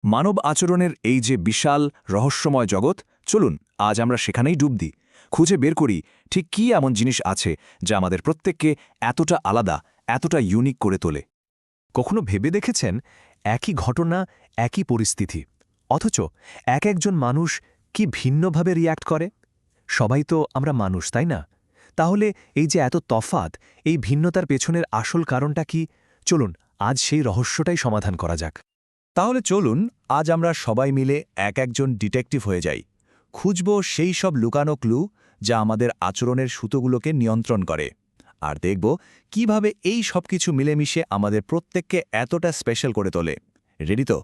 মানব আচরণের এই যে বিশাল রহস্যময় জগৎ, চলুন আজ আমরা সেখানেই ডুব দিই, খুঁজে বের করি ঠিক কী এমন জিনিস আছে যা আমাদের প্রত্যেককে এতটা আলাদা, এতটা ইউনিক করে তোলে। কখনো ভেবে দেখেছেন একই ঘটনা, একই পরিস্থিতি, অথচ এক একজন মানুষ কি ভিন্নভাবে রিয়্যাক্ট করে? সবাই তো আমরা মানুষ, তাই না? তাহলে এই যে এত তফাৎ, এই ভিন্নতার পেছনের আসল কারণটা কি? চলুন আজ সেই রহস্যটাই সমাধান করা যাক। তাহলে চলুন আজ আমরা সবাই মিলে একজন ডিটেকটিভ হয়ে যাই, খুঁজব সেই সব লুকানো ক্লু যা আমাদের আচরণের সুতোগুলোকে নিয়ন্ত্রণ করে, আর দেখব কিভাবে এই সব কিছু মিলেমিশে আমাদের প্রত্যেককে এতটা স্পেশাল করে তোলে। রেডি তো?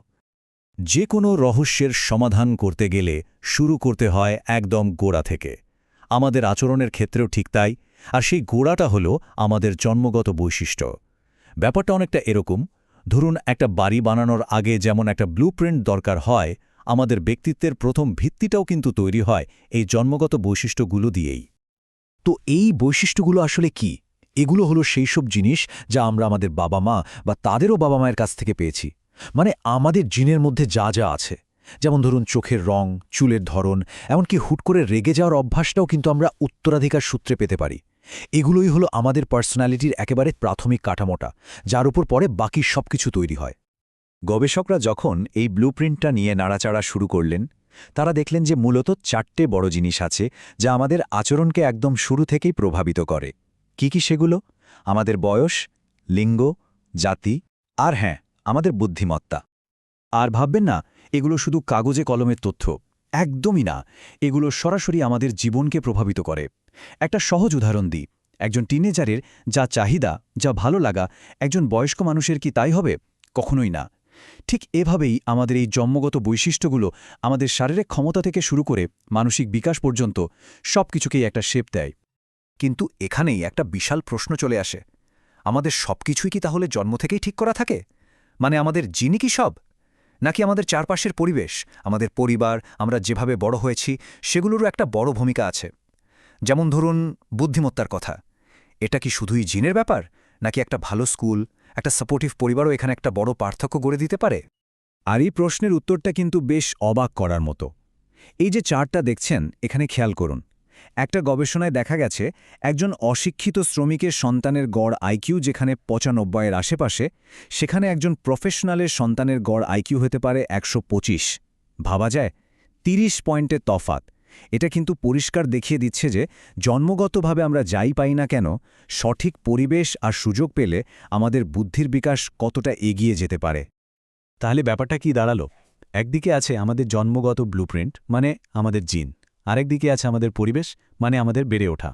যে কোনো রহস্যের সমাধান করতে গেলে শুরু করতে হয় একদম গোড়া থেকে। আমাদের আচরণের ক্ষেত্রেও ঠিক তাই, আর সেই গোড়াটা হলো আমাদের জন্মগত বৈশিষ্ট্য। ব্যাপারটা অনেকটা এরকম, ধরুন একটা বাড়ি বানানোর আগে যেমন একটা ব্লুপ্রিন্ট দরকার হয়, আমাদের ব্যক্তিত্বের প্রথম ভিত্তিটাও কিন্তু তৈরি হয় এই জন্মগত বৈশিষ্ট্যগুলো দিয়েই। তো এই বৈশিষ্ট্যগুলো আসলে কি? এগুলো হলো সেই সব জিনিস যা আমরা আমাদের বাবা মা বা তাদেরও বাবা মায়ের কাছ থেকে পেয়েছি। মানে আমাদের জিনের মধ্যে যা যা আছে, যেমন ধরুন চোখের রং, চুলের ধরন, এমনকি হুট করে রেগে যাওয়ার অভ্যাসটাও কিন্তু আমরা উত্তরাধিকার সূত্রে পেতে পারি। এগুলোই হলো আমাদের পার্সোনালিটির একেবারে প্রাথমিক কাঠামোটা, যার উপর পরে বাকি সবকিছু তৈরি হয়। গবেষকরা যখন এই ব্লুপ্রিন্টটা নিয়ে নাড়াচাড়া শুরু করলেন, তারা দেখলেন যে মূলত 4টে বড় জিনিস আছে যা আমাদের আচরণকে একদম শুরু থেকেই প্রভাবিত করে। কি কি সেগুলো? আমাদের বয়স, লিঙ্গ, জাতি, আর হ্যাঁ, আমাদের বুদ্ধিমত্তা। আর ভাববেন না এগুলো শুধু কাগজে কলমের তথ্য, একদমই না। এগুলো সরাসরি আমাদের জীবনকে প্রভাবিত করে। একটা সহজ উদাহরণ দিই, একজন টিনেজারের যা চাহিদা, যা ভালো লাগা, একজন বয়স্ক মানুষের কি তাই হবে? কখনোই না। ঠিক এভাবেই আমাদের এই জন্মগত বৈশিষ্ট্যগুলো আমাদের শারীরিক ক্ষমতা থেকে শুরু করে মানসিক বিকাশ পর্যন্ত সবকিছুকেই একটা শেপ দেয়। কিন্তু এখানেই একটা বিশাল প্রশ্ন চলে আসে, আমাদের সবকিছুই কি তাহলে জন্ম থেকেই ঠিক করা থাকে? মানে আমাদের জিনই কি সব? নাকি আমাদের চারপাশের পরিবেশ, আমাদের পরিবার, আমরা যেভাবে বড় হয়েছি সেগুলোরও একটা বড় ভূমিকা আছে? যেমন ধরুন বুদ্ধিমত্তার কথা, এটা কি শুধুই জিনের ব্যাপার, নাকি একটা ভালো স্কুল, একটা সাপোর্টিভ পরিবারও এখানে একটা বড় পার্থক্য গড়ে দিতে পারে? আর এই প্রশ্নের উত্তরটা কিন্তু বেশ অবাক করার মতো। এই যে চার্টটা দেখছেন, এখানে খেয়াল করুন। একটা গবেষণায় দেখা গেছে একজন অশিক্ষিত শ্রমিকের সন্তানের গড় আইকিউ যেখানে ৯৫-এর আশেপাশে, সেখানে একজন প্রফেশনালের সন্তানের গড় আইকিউ হতে পারে ১২৫। ভাবা যায় ৩০ পয়েন্টের তফাৎ। এটা কিন্তু পরিষ্কার দেখিয়ে দিচ্ছে যে জন্মগতভাবে আমরা যাই পাই না কেন, সঠিক পরিবেশ আর সুযোগ পেলে আমাদের বুদ্ধির বিকাশ কতটা এগিয়ে যেতে পারে। তাহলে ব্যাপারটা কি দাঁড়ালো? একদিকে আছে আমাদের জন্মগত ব্লুপ্রিন্ট, মানে আমাদের জিন। আরেকদিকে আছে আমাদের পরিবেশ, মানে আমাদের বেড়ে ওঠা।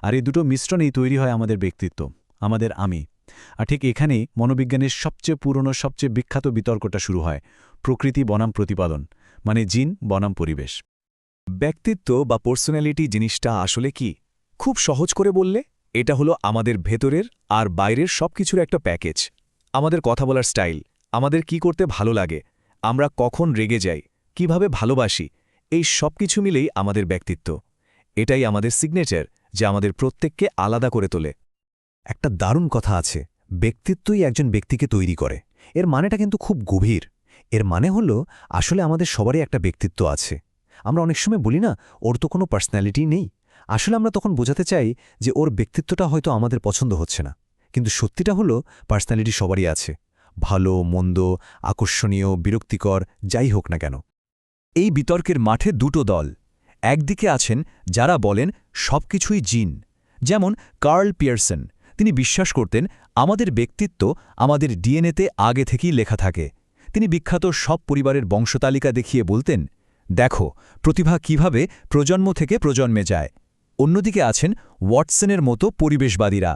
আর এই দুটো মিশ্রণেই তৈরি হয় আমাদের ব্যক্তিত্ব, আমাদের আমি। আর ঠিক এখানেই মনোবিজ্ঞানের সবচেয়ে পুরনো, সবচেয়ে বিখ্যাত বিতর্কটা শুরু হয়, প্রকৃতি বনাম প্রতিপাদন, মানে জিন বনাম পরিবেশ। ব্যক্তিত্ব বা পার্সোনালিটি জিনিসটা আসলে কি? খুব সহজ করে বললে, এটা হলো আমাদের ভেতরের আর বাইরের সবকিছুর একটা প্যাকেজ। আমাদের কথা বলার স্টাইল, আমাদের কি করতে ভালো লাগে, আমরা কখন রেগে যাই, কিভাবে ভালোবাসি, এই সবকিছু মিলেই আমাদের ব্যক্তিত্ব। এটাই আমাদের সিগনেচার, যা আমাদের প্রত্যেককে আলাদা করে তোলে। একটা দারুণ কথা আছে, ব্যক্তিত্বই একজন ব্যক্তিকে তৈরি করে। এর মানেটা কিন্তু খুব গভীর। এর মানে হলো আসলে আমাদের সবারই একটা ব্যক্তিত্ব আছে। আমরা অনেক সময় বলি না, ওর তো কোনো পার্সোনালিটি নেই। আসলে আমরা তখন বোঝাতে চাই যে ওর ব্যক্তিত্বটা হয়তো আমাদের পছন্দ হচ্ছে না। কিন্তু সত্যিটা হলো পার্সোনালিটি সবারই আছে, ভালো, মন্দ, আকর্ষণীয়, বিরক্তিকর, যাই হোক না কেন। এই বিতর্কের মাঠে দুটো দল। একদিকে আছেন যারা বলেন সবকিছুই জিন, যেমন কার্ল পিয়ারসন। তিনি বিশ্বাস করতেন আমাদের ব্যক্তিত্ব আমাদের ডিএনএতে আগে থেকেই লেখা থাকে। তিনি বিখ্যাত সব পরিবারের বংশতালিকা দেখিয়ে বলতেন, দেখো প্রতিভা কিভাবে প্রজন্ম থেকে প্রজন্মে যায়। অন্যদিকে আছেন ওয়াটসনের মতো পরিবেশবাদীরা।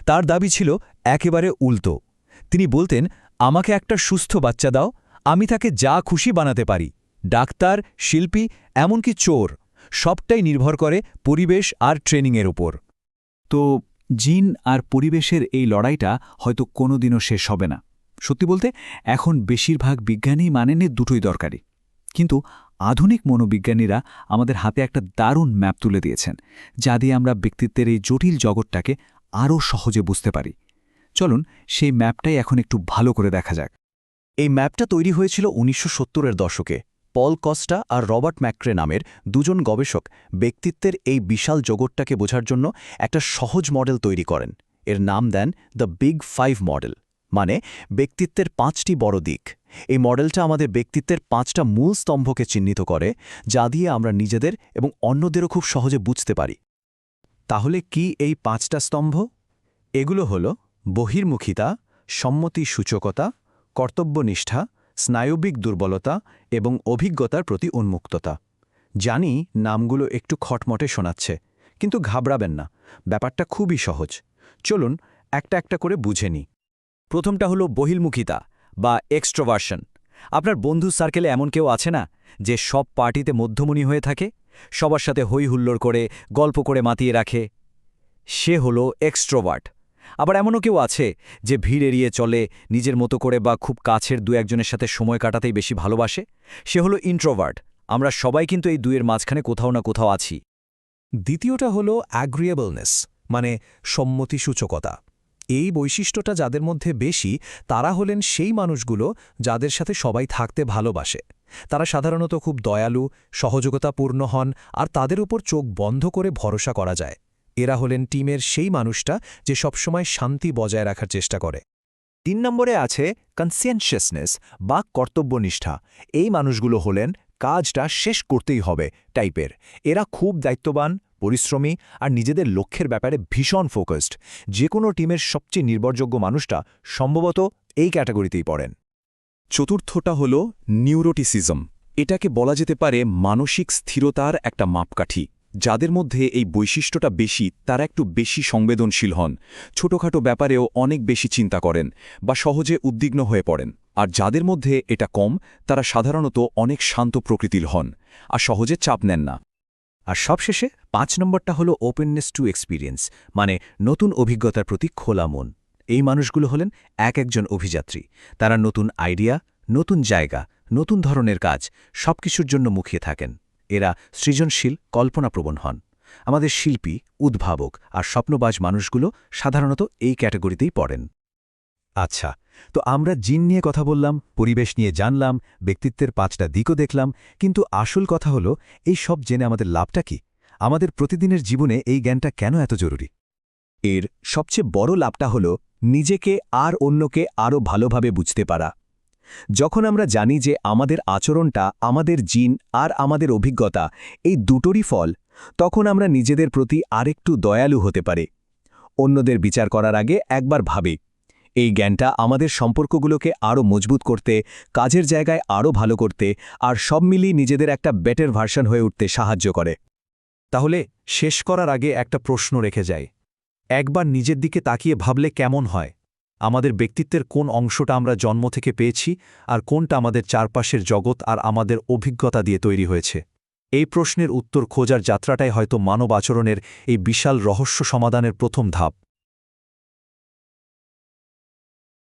তার দাবি ছিল একেবারে উল্টো। তিনি বলতেন, আমাকে একটা সুস্থ বাচ্চা দাও, আমি তাকে যা খুশি বানাতে পারি। ডাক্তার, শিল্পী, এমনকি চোর, সবটাই নির্ভর করে পরিবেশ আর ট্রেনিংয়ের ওপর। তো জিন আর পরিবেশের এই লড়াইটা হয়তো কোনোদিনও শেষ হবে না। সত্যি বলতে এখন বেশিরভাগ বিজ্ঞানী মানেন দুটোই দরকারি। কিন্তু আধুনিক মনোবিজ্ঞানীরা আমাদের হাতে একটা দারুণ ম্যাপ তুলে দিয়েছেন, যা দিয়ে আমরা ব্যক্তিত্বের এই জটিল জগৎটাকে আরও সহজে বুঝতে পারি। চলুন সেই ম্যাপটাই এখন একটু ভালো করে দেখা যাক। এই ম্যাপটা তৈরি হয়েছিল ১৯৭০-এর দশকে। পল কস্টা আর রবার্ট ম্যাক্রে নামের দুজন গবেষক ব্যক্তিত্বের এই বিশাল জগৎটাকে বোঝার জন্য একটা সহজ মডেল তৈরি করেন। এর নাম দেন দ্য বিগ 5 মডেল, মানে ব্যক্তিত্বের 5টি বড় দিক। এই মডেলটা আমাদের ব্যক্তিত্বের 5টা মূল স্তম্ভকে চিহ্নিত করে, যা দিয়ে আমরা নিজেদের এবং অন্যদেরও খুব সহজে বুঝতে পারি। তাহলে কি এই 5টা স্তম্ভ? এগুলো হল বহির্মুখিতা, সম্মতি সূচকতা, কর্তব্যনিষ্ঠা, স্নায়বিক দুর্বলতা এবং অভিজ্ঞতার প্রতি উন্মুক্ততা। জানি নামগুলো একটু খটমটে শোনাচ্ছে, কিন্তু ঘাবড়াবেন না, ব্যাপারটা খুবই সহজ। চলুন একটা একটা করে বুঝে নিই। প্রথমটা হলো বহির্মুখিতা বা এক্সট্রোভার্সন। আপনার বন্ধু সার্কেলে এমন কেউ আছে না যে সব পার্টিতে মধ্যমণি হয়ে থাকে, সবার সাথে হই হুল্লোড় করে গল্প করে মাতিয়ে রাখে? সে হলো এক্সট্রোভার্ট। আবার এমনও কেউ আছে যে ভিড় এড়িয়ে চলে, নিজের মতো করে বা খুব কাছের দু একজনের সাথে সময় কাটাতেই বেশি ভালোবাসে। সে হলো ইন্ট্রোভার্ট। আমরা সবাই কিন্তু এই দুইয়ের মাঝখানে কোথাও না কোথাও আছি। দ্বিতীয়টা হলো অ্যাগ্রিয়েবলনেস, মানে সম্মতিসূচকতা। এই বৈশিষ্ট্যটা যাদের মধ্যে বেশি, তারা হলেন সেই মানুষগুলো যাদের সাথে সবাই থাকতে ভালোবাসে। তারা সাধারণত খুব দয়ালু, সহযোগিতাপূর্ণ হন, আর তাদের উপর চোখ বন্ধ করে ভরসা করা যায়। এরা হলেন টিমের সেই মানুষটা যে সবসময় শান্তি বজায় রাখার চেষ্টা করে। 3 নম্বরে আছে কনসিয়েন্সিয়াসনেস বা কর্তব্যনিষ্ঠা। এই মানুষগুলো হলেন কাজটা শেষ করতেই হবে টাইপের। এরা খুব দায়িত্ববান, পরিশ্রমী আর নিজেদের লক্ষ্যের ব্যাপারে ভীষণ ফোকাসড। যে কোনো টিমের সবচেয়ে নির্ভরযোগ্য মানুষটা সম্ভবত এই ক্যাটাগরিতেই পড়েন। চতুর্থটা হল নিউরোটিসিজম। এটাকে বলা যেতে পারে মানসিক স্থিরতার একটা মাপকাঠি। যাদের মধ্যে এই বৈশিষ্ট্যটা বেশি, তারা একটু বেশি সংবেদনশীল হন, ছোটখাটো ব্যাপারেও অনেক বেশি চিন্তা করেন বা সহজে উদ্বিগ্ন হয়ে পড়েন। আর যাদের মধ্যে এটা কম, তারা সাধারণত অনেক শান্ত প্রকৃতির হন আর সহজে চাপ নেন না। আর সবশেষে 5 নম্বরটা হলো ওপেননেস টু এক্সপিরিয়েন্স, মানে নতুন অভিজ্ঞতার প্রতি খোলা মন। এই মানুষগুলো হলেন একজন অভিযাত্রী। তারা নতুন আইডিয়া, নতুন জায়গা, নতুন ধরনের কাজ সবকিছুর জন্য মুখিয়ে থাকেন। এরা সৃজনশীল, কল্পনাপ্রবণ হন। আমাদের শিল্পী, উদ্ভাবক আর স্বপ্নবাজ মানুষগুলো সাধারণত এই ক্যাটাগরিতেই পড়েন। আচ্ছা, তো আমরা জিন নিয়ে কথা বললাম, পরিবেশ নিয়ে জানলাম, ব্যক্তিত্বের 5টা দিকও দেখলাম, কিন্তু আসল কথা হলো এই সব জেনে আমাদের লাভটা কি? আমাদের প্রতিদিনের জীবনে এই জ্ঞানটা কেন এত জরুরি? এর সবচেয়ে বড় লাভটা হল নিজেকে আর অন্যকে আরও ভালোভাবে বুঝতে পারা। যখন আমরা জানি যে আমাদের আচরণটা আমাদের জিন আর আমাদের অভিজ্ঞতা এই দুটোরই ফল, তখন আমরা নিজেদের প্রতি আরেকটু দয়ালু হতে পারি। অন্যদের বিচার করার আগে একবার ভাবি। এই জ্ঞানটা আমাদের সম্পর্কগুলোকে আরও মজবুত করতে, কাজের জায়গায় আরও ভালো করতে আর সব মিলিয়ে নিজেদের একটা বেটার ভার্সন হয়ে উঠতে সাহায্য করে। তাহলে শেষ করার আগে একটা প্রশ্ন রেখে যাই। একবার নিজের দিকে তাকিয়ে ভাবলে কেমন হয়? আমাদের ব্যক্তিত্বের কোন অংশটা আমরা জন্ম থেকে পেয়েছি, আর কোনটা আমাদের চারপাশের জগৎ আর আমাদের অভিজ্ঞতা দিয়ে তৈরি হয়েছে? এই প্রশ্নের উত্তর খোঁজার যাত্রাটাই হয়তো মানব আচরণের এই বিশাল রহস্য সমাধানের প্রথম ধাপ।